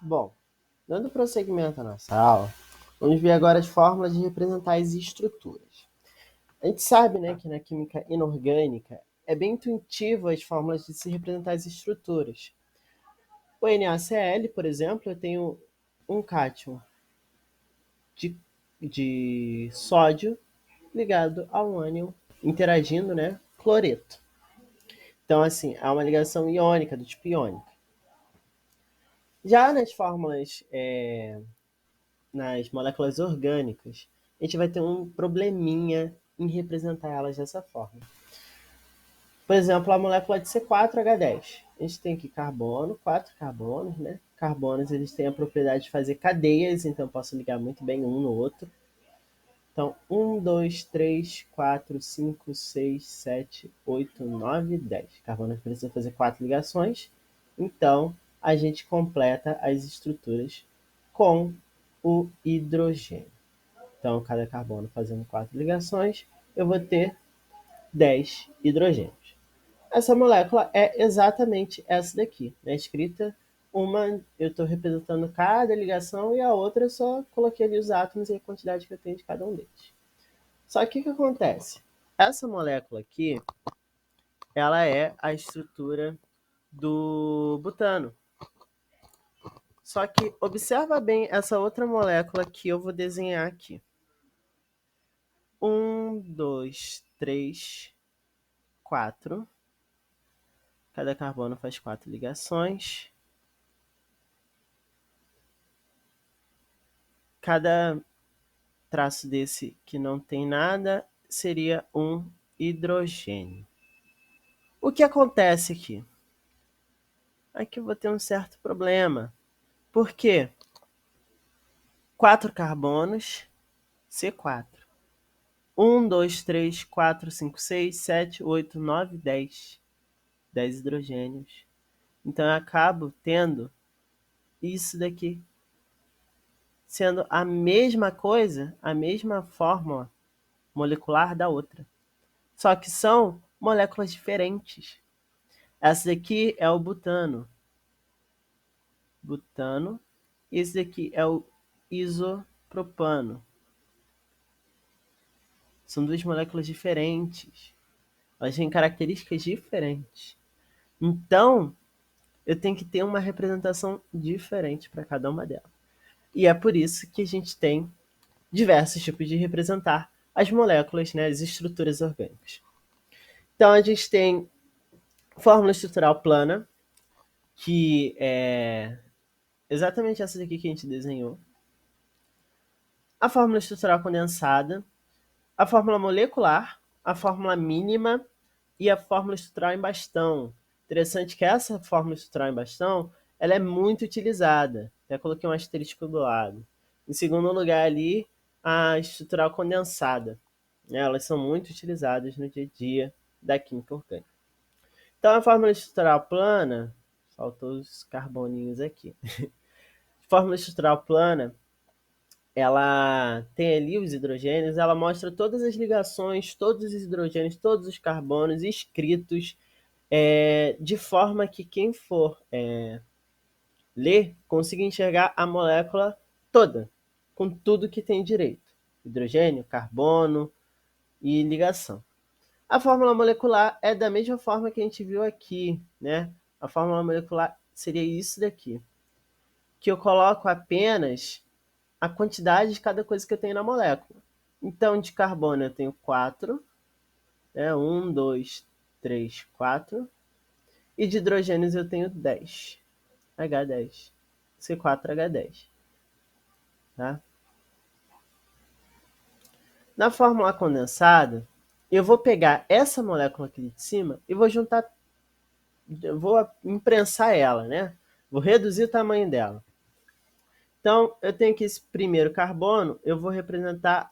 Bom, dando prosseguimento à nossa aula, vamos ver agora as fórmulas de representar as estruturas. A gente sabe, né, que na química inorgânica é bem intuitivo as fórmulas de se representar as estruturas. O NaCl, por exemplo, eu tenho um cátion de, de sódio ligado a um ânion interagindo, né, cloreto. Então, assim, há uma ligação iônica, do tipo iônica. Já nas fórmulas, nas moléculas orgânicas, a gente vai ter um probleminha em representar elas dessa forma. Por exemplo, a molécula de C4H10. A gente tem aqui carbono, 4 carbonos, né? Carbonos, eles têm a propriedade de fazer cadeias, então eu posso ligar muito bem um no outro. Então, 1, 2, 3, 4, 5, 6, 7, 8, 9, 10. Carbono precisa fazer 4 ligações. Então, a gente completa as estruturas com o hidrogênio. Então, cada carbono fazendo 4 ligações, eu vou ter 10 hidrogênios. Essa molécula é exatamente essa daqui, né? Escrita uma, eu estou representando cada ligação e a outra eu só coloquei ali os átomos e a quantidade que eu tenho de cada um deles. Só que o que acontece? Essa molécula aqui, ela é a estrutura do butano. Só que observa bem essa outra molécula que eu vou desenhar aqui. 1, 2, 3, 4. Cada carbono faz 4 ligações. Cada traço desse que não tem nada seria um hidrogênio. O que acontece aqui? Aqui eu vou ter um certo problema. Por quê? 4 carbonos, C4. 1, 2, 3, 4, 5, 6, 7, 8, 9, 10. 10 hidrogênios. Então eu acabo tendo isso daqui. Sendo a mesma coisa, a mesma fórmula molecular da outra. Só que são moléculas diferentes. Essa daqui é o butano. Butano. E esse daqui é o isopropano. São duas moléculas diferentes. Elas têm características diferentes. Então, eu tenho que ter uma representação diferente para cada uma delas. E é por isso que a gente tem diversos tipos de representar as moléculas, né, as estruturas orgânicas. Então, a gente tem fórmula estrutural plana, que é exatamente essa daqui que a gente desenhou. A fórmula estrutural condensada, a fórmula molecular, a fórmula mínima e a fórmula estrutural em bastão. Interessante que essa fórmula estrutural em bastão, ela é muito utilizada. Já coloquei um asterisco do lado. Em segundo lugar ali, a estrutural condensada. Elas são muito utilizadas no dia a dia da química orgânica. Então a fórmula estrutural plana, faltou os carboninhos aqui. Fórmula estrutural plana, ela tem ali os hidrogênios, ela mostra todas as ligações, todos os hidrogênios, todos os carbonos escritos, de forma que quem for ler consiga enxergar a molécula toda, com tudo que tem direito. Hidrogênio, carbono e ligação. A fórmula molecular é da mesma forma que a gente viu aqui, né? A fórmula molecular seria isso daqui, que eu coloco apenas a quantidade de cada coisa que eu tenho na molécula. Então, de carbono eu tenho 4, né? 1, 2, 3, 4. E de hidrogênios eu tenho 10, H10, C4H10. Tá? Na fórmula condensada, eu vou pegar essa molécula aqui de cima e vou juntar, vou imprensar ela, né? Vou reduzir o tamanho dela. Então, eu tenho aqui esse primeiro carbono, eu vou representar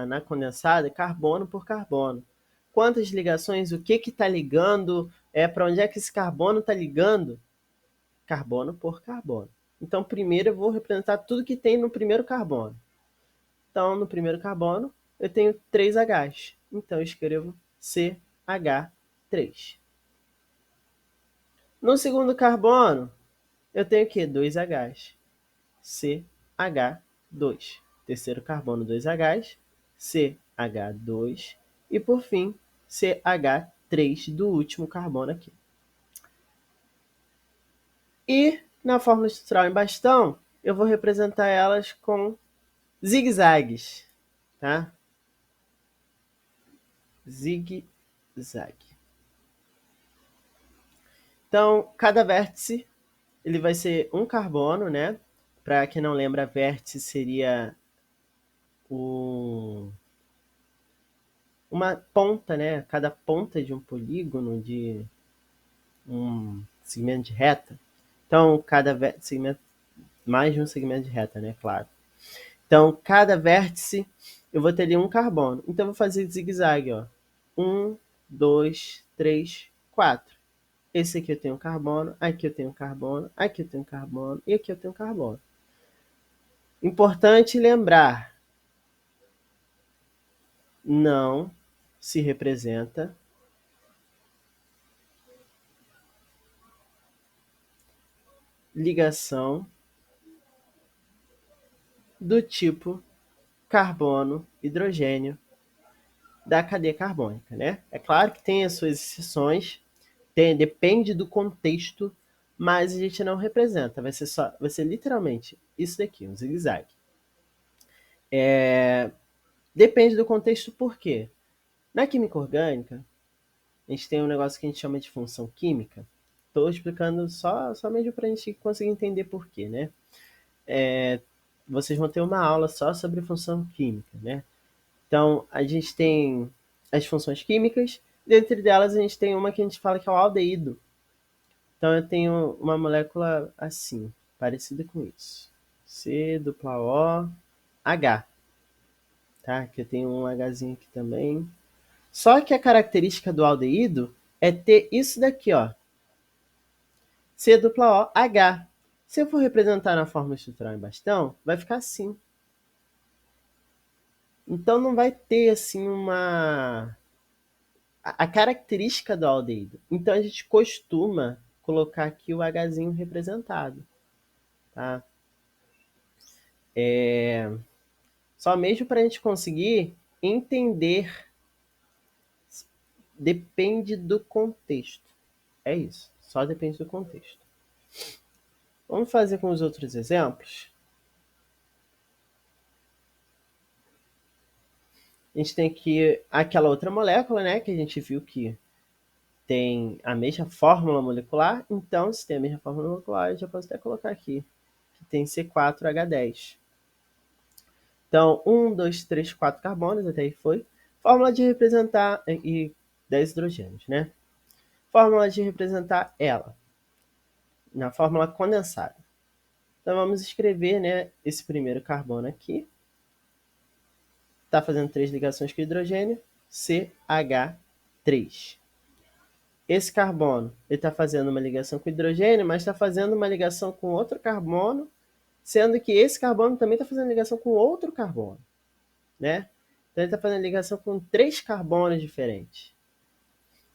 na condensada carbono por carbono. Quantas ligações, o que está ligando, para onde é que esse carbono está ligando? Carbono por carbono. Então, primeiro eu vou representar tudo que tem no primeiro carbono. Então, no primeiro carbono, eu tenho 3 Hs. Então, eu escrevo CH3. No segundo carbono, eu tenho o quê? 2 Hs. CH2. Terceiro carbono, 2 Hs. CH2. E, por fim, CH3 do último carbono aqui. E, na fórmula estrutural em bastão, eu vou representar elas com zigue-zagues. Tá? Zigue-zague. Então, cada vértice ele vai ser um carbono, né? Para quem não lembra, vértice seria uma ponta, né? Cada ponta de um polígono, de um segmento de reta. Então, cada segmento, mais de um segmento de reta, né? Claro. Então, cada vértice, eu vou ter ali um carbono. Então, eu vou fazer zigue-zague, ó. 1, 2, 3, 4. Esse aqui eu tenho carbono, aqui eu tenho carbono, aqui eu tenho carbono e aqui eu tenho carbono. Importante lembrar, não se representa ligação do tipo carbono-hidrogênio da cadeia carbônica, né? É claro que tem as suas exceções, depende do contexto, mas a gente não representa, vai ser literalmente isso daqui, um zigue-zague. Depende do contexto por quê? Na química orgânica, a gente tem um negócio que a gente chama de função química. Estou explicando só mesmo para a gente conseguir entender por quê, né? Vocês vão ter uma aula só sobre função química, né? Então, a gente tem as funções químicas, dentre delas a gente tem uma que a gente fala que é o aldeído. Então, eu tenho uma molécula assim, parecida com isso. COOH, tá? Que eu tenho um Hzinho aqui também. Só que a característica do aldeído é ter isso daqui, ó. COOH. Se eu for representar na forma estrutural em bastão, vai ficar assim. Então não vai ter assim a característica do aldeído. Então a gente costuma colocar aqui o Hzinho representado, tá? Só mesmo para a gente conseguir entender, depende do contexto. É isso, só depende do contexto. Vamos fazer com os outros exemplos. A gente tem aqui aquela outra molécula, né, que a gente viu que tem a mesma fórmula molecular. Então, se tem a mesma fórmula molecular, eu já posso até colocar aqui, que tem C4H10. Então, 1, 2, 3, 4 carbonos, até aí foi. Fórmula de representar, e 10 hidrogênios, né? Fórmula de representar ela, na fórmula condensada. Então, vamos escrever, né, esse primeiro carbono aqui. Está fazendo 3 ligações com hidrogênio, CH3. Esse carbono está fazendo uma ligação com hidrogênio, mas está fazendo uma ligação com outro carbono, sendo que esse carbono também está fazendo ligação com outro carbono, né? Então, ele está fazendo ligação com 3 carbonos diferentes.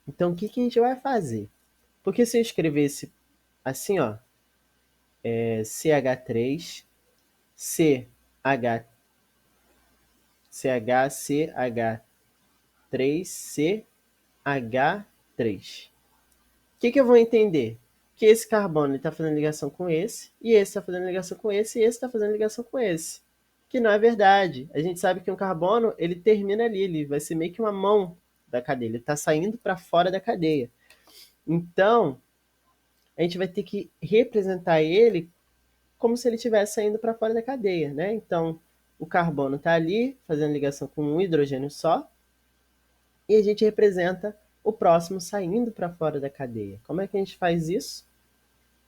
Então, o que a gente vai fazer? Porque se eu escrevesse assim, ó, CH3, CH3, CH3. O que eu vou entender? Que esse carbono está fazendo ligação com esse, e esse está fazendo ligação com esse, e esse está fazendo ligação com esse. Que não é verdade. A gente sabe que um carbono, ele termina ali, ele vai ser meio que uma mão da cadeia, ele está saindo para fora da cadeia. Então, a gente vai ter que representar ele como se ele estivesse saindo para fora da cadeia, né? Então, o carbono está ali, fazendo ligação com um hidrogênio só, e a gente representa o próximo saindo para fora da cadeia. Como é que a gente faz isso?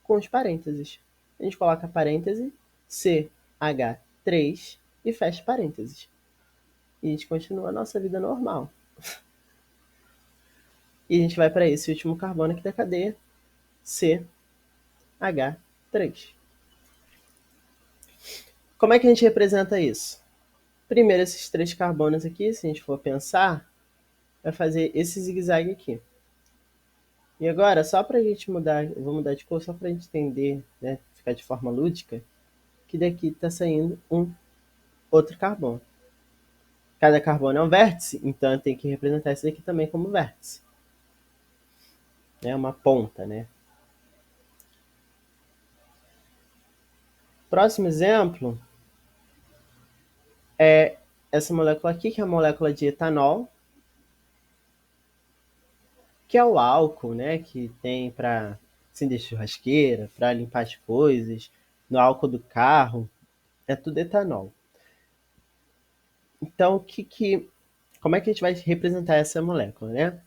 Com os parênteses. A gente coloca parêntese, CH3 e fecha parênteses. E a gente continua a nossa vida normal. E a gente vai para esse último carbono aqui da cadeia, CH3. Como é que a gente representa isso? Primeiro, esses 3 carbonos aqui, se a gente for pensar, vai fazer esse zigue-zague aqui. E agora, só para a gente mudar, eu vou mudar de cor só para a gente entender, né, ficar de forma lúdica, que daqui está saindo um outro carbono. Cada carbono é um vértice, então eu tenho que representar isso daqui também como vértice. É uma ponta, né? Próximo exemplo é essa molécula aqui, que é a molécula de etanol, que é o álcool, né, que tem para acender churrasqueira, para limpar as coisas, no álcool do carro, é tudo etanol. Então, como é que a gente vai representar essa molécula, né?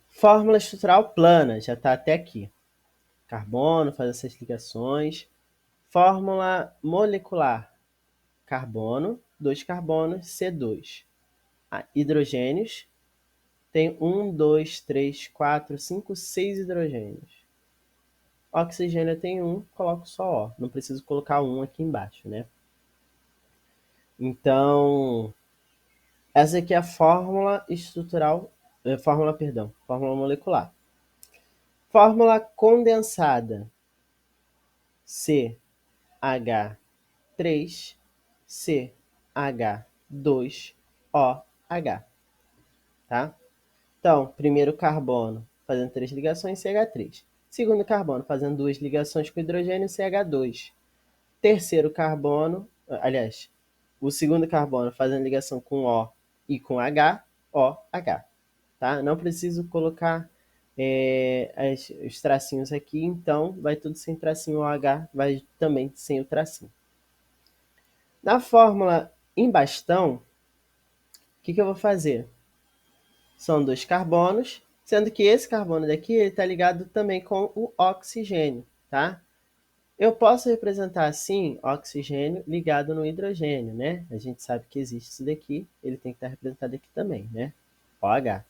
Fórmula estrutural plana, já está até aqui. Carbono, faz essas ligações. Fórmula molecular, carbono, 2 carbonos, C2. Hidrogênios, tem 1, 2, 3, 4, 5, 6 hidrogênios. Oxigênio tem 1, coloco só O. Não preciso colocar 1 aqui embaixo, né? Então, essa aqui é a fórmula estrutural, fórmula molecular. Fórmula condensada, CH3CH2OH, tá? Então, primeiro carbono fazendo 3 ligações, CH3. Segundo carbono fazendo 2 ligações com hidrogênio, CH2. Terceiro carbono, aliás, o segundo carbono fazendo ligação com O e com H, OH. Tá? Não preciso colocar os tracinhos aqui, então vai tudo sem tracinho, OH vai também sem o tracinho. Na fórmula em bastão, o que eu vou fazer? São 2 carbonos, sendo que esse carbono daqui está ligado também com o oxigênio, tá? Eu posso representar assim oxigênio ligado no hidrogênio, né? A gente sabe que existe isso daqui, ele tem que estar representado aqui também, né? OH.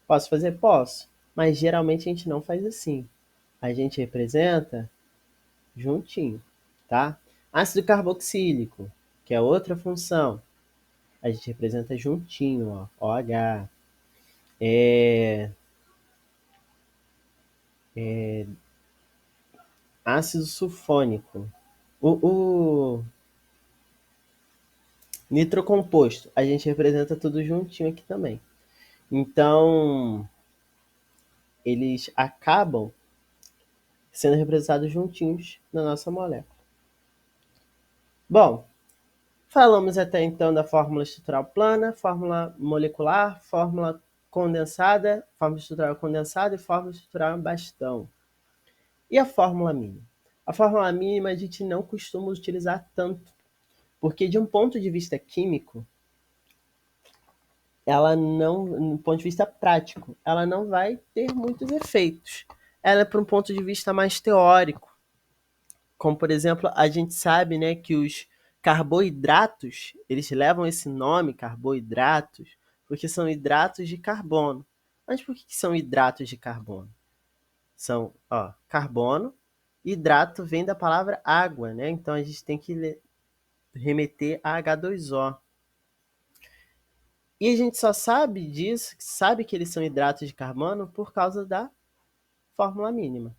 Posso fazer? Posso, mas geralmente a gente não faz assim. A gente representa juntinho, tá? Ácido carboxílico, que é outra função, a gente representa juntinho, ó, OH. Ácido sulfônico. O nitrocomposto, a gente representa tudo juntinho aqui também. Então, eles acabam sendo representados juntinhos na nossa molécula. Bom, falamos até então da fórmula estrutural plana, fórmula molecular, fórmula condensada, fórmula estrutural condensada e fórmula estrutural bastão. E a fórmula mínima? A fórmula mínima a gente não costuma utilizar tanto, porque de um ponto de vista químico, ela não, do ponto de vista prático, ela não vai ter muitos efeitos. Ela é para um ponto de vista mais teórico, como por exemplo, a gente sabe, né, que os carboidratos, eles levam esse nome, carboidratos, porque são hidratos de carbono. Mas por que são hidratos de carbono? São, ó, carbono, hidrato vem da palavra água, né? Então a gente tem que remeter a H2O. E a gente só sabe disso, sabe que eles são hidratos de carbono por causa da fórmula mínima.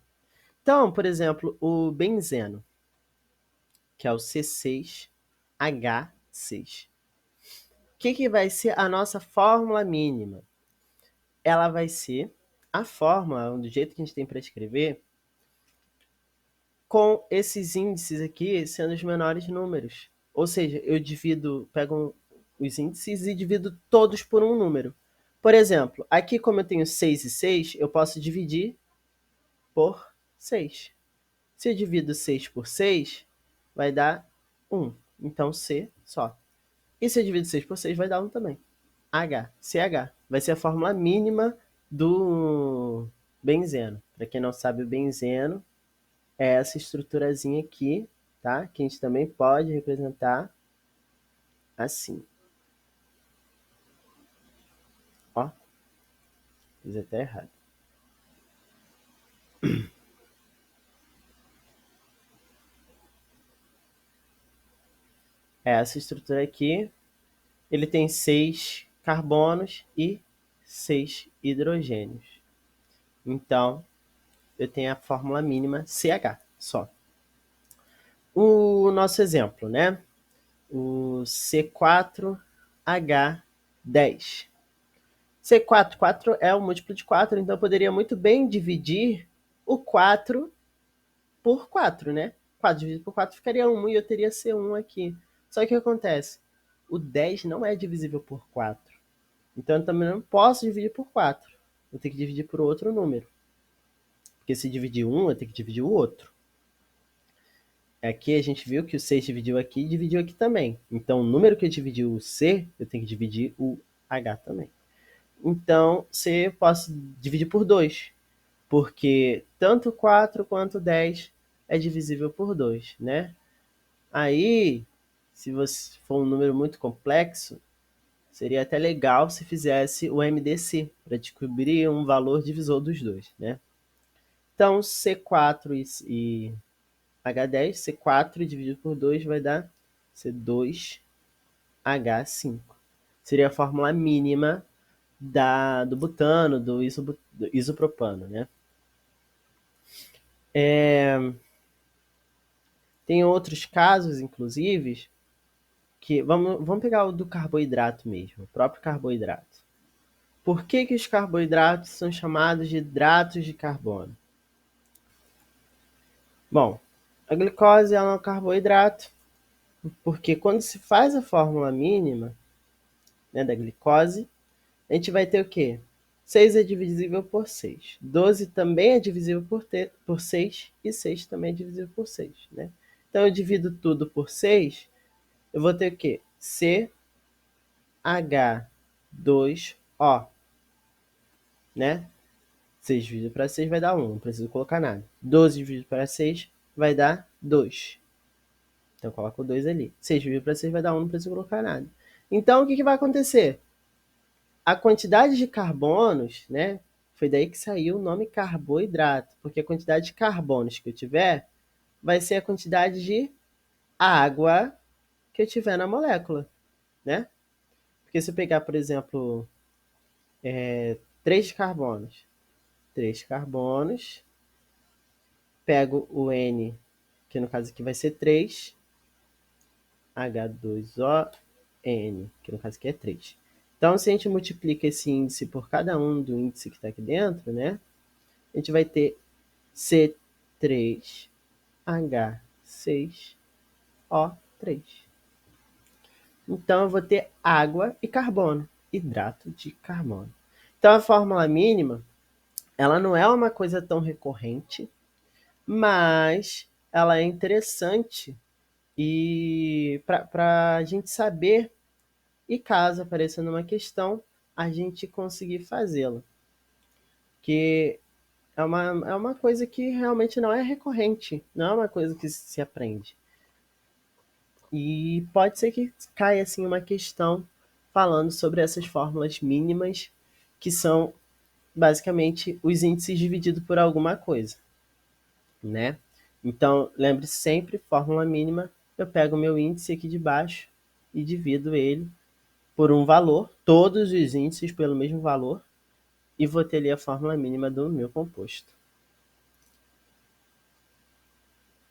Então, por exemplo, o benzeno, que é o C6H6. O que vai ser a nossa fórmula mínima? Ela vai ser a fórmula, do jeito que a gente tem para escrever, com esses índices aqui sendo os menores números. Ou seja, eu pego os índices e divido todos por um número. Por exemplo, aqui como eu tenho 6 e 6, eu posso dividir por 6. Se eu divido 6 por 6, vai dar 1. Então C só. E se eu divido 6 por 6, vai dar 1 também. CH. Vai ser a fórmula mínima do benzeno. Para quem não sabe, o benzeno é essa estruturazinha aqui, tá? Que a gente também pode representar assim. Ó, fiz até errado. É essa estrutura aqui. Ele tem 6 carbonos e 6 hidrogênios. Então, eu tenho a fórmula mínima CH só. O nosso exemplo, né? O C4H10. C4, 4 é o múltiplo de 4, então eu poderia muito bem dividir o 4 por 4, né? 4 dividido por 4 ficaria 1 e eu teria C1 aqui. Só que o que acontece? O 10 não é divisível por 4. Então eu também não posso dividir por 4. Eu tenho que dividir por outro número. Porque se dividir um, eu tenho que dividir o outro. Aqui a gente viu que o 6 dividiu aqui e dividiu aqui também. Então o número que dividiu o C, eu tenho que dividir o H também. Então C eu posso dividir por 2. Porque tanto 4 quanto 10 é divisível por 2, né? Aí, se você for um número muito complexo, seria até legal se fizesse o MDC, para descobrir um valor divisor dos dois, né? Então, C4 e H10, C4 dividido por 2 vai dar C2H5. Seria a fórmula mínima do butano, do isopropano, né? Tem outros casos, inclusive, que vamos pegar o do carboidrato mesmo, o próprio carboidrato. Por que os carboidratos são chamados de hidratos de carbono? Bom, a glicose é um carboidrato, porque quando se faz a fórmula mínima, né, da glicose, a gente vai ter o quê? 6 é divisível por 6. 12 também é divisível por 6 e 6 também é divisível por 6, né? Então eu divido tudo por 6, eu vou ter o quê? CH2O, né? 6 dividido para 6 vai dar 1, não preciso colocar nada. 12 dividido para 6 vai dar 2. Então eu coloco o 2 ali. 6 dividido para 6 vai dar 1, não preciso colocar nada. Então o que vai acontecer? A quantidade de carbonos, né? Foi daí que saiu o nome carboidrato, porque a quantidade de carbonos que eu tiver vai ser a quantidade de água que eu tiver na molécula, né? Porque se eu pegar, por exemplo, 3 carbonos, 3 carbonos, pego o N, que no caso aqui vai ser 3, H2O, N, que no caso aqui é 3. Então, se a gente multiplica esse índice por cada um do índice que está aqui dentro, né? A gente vai ter C3H6O3. Então, eu vou ter água e carbono, hidrato de carbono. Então, a fórmula mínima, ela não é uma coisa tão recorrente, mas ela é interessante e para a gente saber, e caso apareça numa questão, a gente conseguir fazê-la. Que é uma coisa que realmente não é recorrente, não é uma coisa que se aprende. E pode ser que caia assim uma questão falando sobre essas fórmulas mínimas, que são basicamente os índices divididos por alguma coisa, né? Então, lembre sempre, fórmula mínima, eu pego o meu índice aqui de baixo e divido ele por um valor, todos os índices pelo mesmo valor, e vou ter ali a fórmula mínima do meu composto.